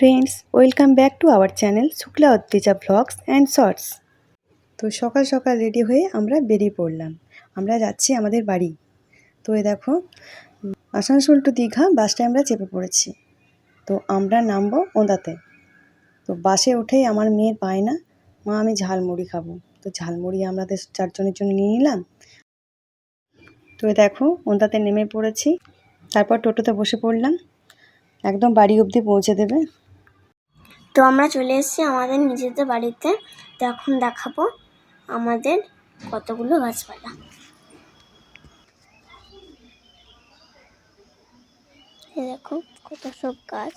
Friends, welcome back to our channel Shukla Adrija blogs and shorts. তো সকাল সকাল রেডি হয়ে আমরা বেরিয়ে পড়লাম। আমরা যাচ্ছি আমাদের বাড়ি। তো এই দেখো, আসানসোল টু দীঘা বাসটায় আমরা চেপে পড়েছি। তো আমরা নামবো ওঁদাতে। তো বাসে উঠেই আমার মেয়ের বায়না, মা আমি ঝালমুড়ি খাবো। তো ঝালমুড়ি আমাদের 4 জনের জন্য নিয়ে নিলাম। তো দেখো, ওঁদাতে নেমে পড়েছি। তারপর টোটোতে বসে পড়লাম, একদম বাড়ি অবধি পৌঁছে দেবে। তো আমরা চলে এসেছি আমাদের নিজেদের বাড়িতে। তো এখন দেখাবো আমাদের কতগুলো গাছপালা। এই দেখো কত সব গাছ।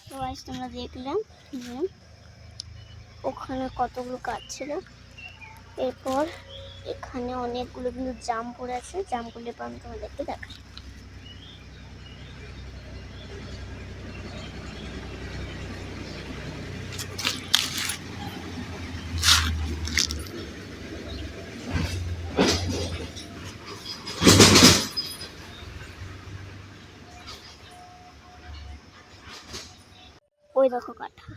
তো আজ তোমরা দেখলাম যে ওখানে কতগুলো গাছ ছিল। এরপর এখানে অনেকগুলো কিন্তু জাম পড়ে আছে, জামগুলো আমি তোমাদেরকে দেখাই। ওই দেখো কাঠা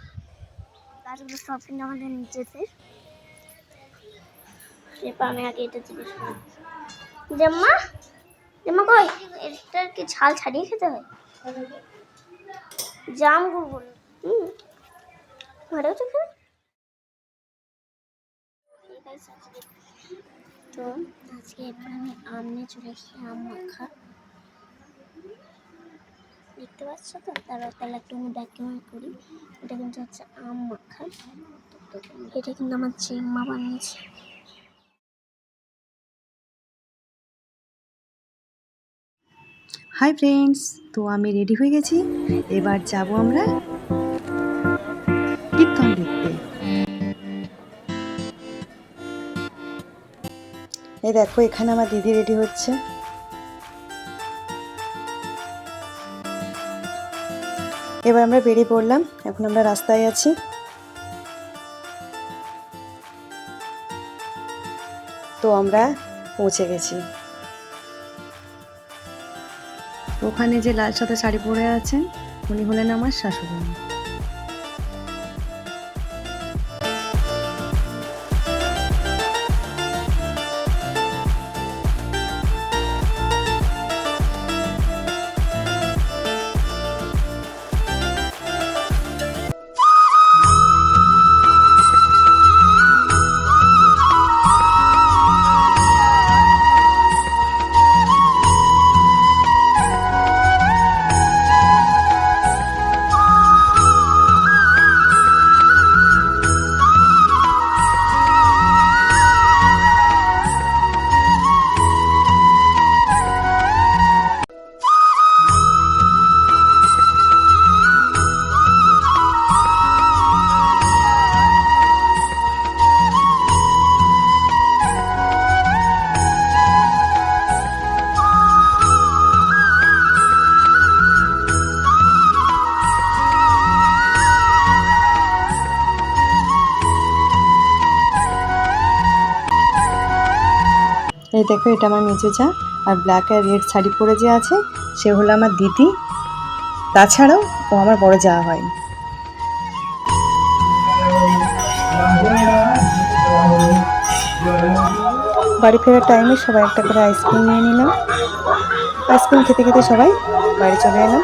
গাছগুলো সব কিন্তু আমাদের নিচেতে। এরপর আমি আগে এটা জিজ্ঞেস করি, জাম্মা জাম্মা কই এটার কি ছাল ছাড়িয়ে খেতে হয়? জাম গুলো ঘরেও তো খেয়ে। তো আজকে এরপর আমি আম নিয়ে চলে এসেছি, আম মাখা দেখতে পাচ্ছ তো। তাহলে একটু আমি ব্যাক ক্যামেরা করি। এটা কিন্তু হচ্ছে আম মাখা। এটা কিন্তু আমার জেম্মা বানিয়েছে। হাই ফ্রেন্ডস, তো আমি রেডি হয়ে গেছি। এবার যাব আমরা কীর্তন দেখতে। এই দেখো, এখানে আমার দিদি রেডি হচ্ছে। এবার আমরা বেরিয়ে পড়লাম, এখন আমরা রাস্তায় আছি। তো আমরা পৌঁছে গেছি। ওখানে যে লাল সাদা শাড়ি পরে আছেন উনি হলেন আমার শাশুড়ি। এই দেখো, এটা আমার মেজো যা, আর ব্ল্যাক আর রেড শাড়ি পরে যে আছে সে হলো আমার দিদি। তাছাড়াও ও আমার বড় যাওয়া হয়। বাড়ি ফেরার টাইমে সবাই একটা করে আইসক্রিম নিয়ে নিলাম। আইসক্রিম খেতে খেতে সবাই বাড়ি চলে এলাম।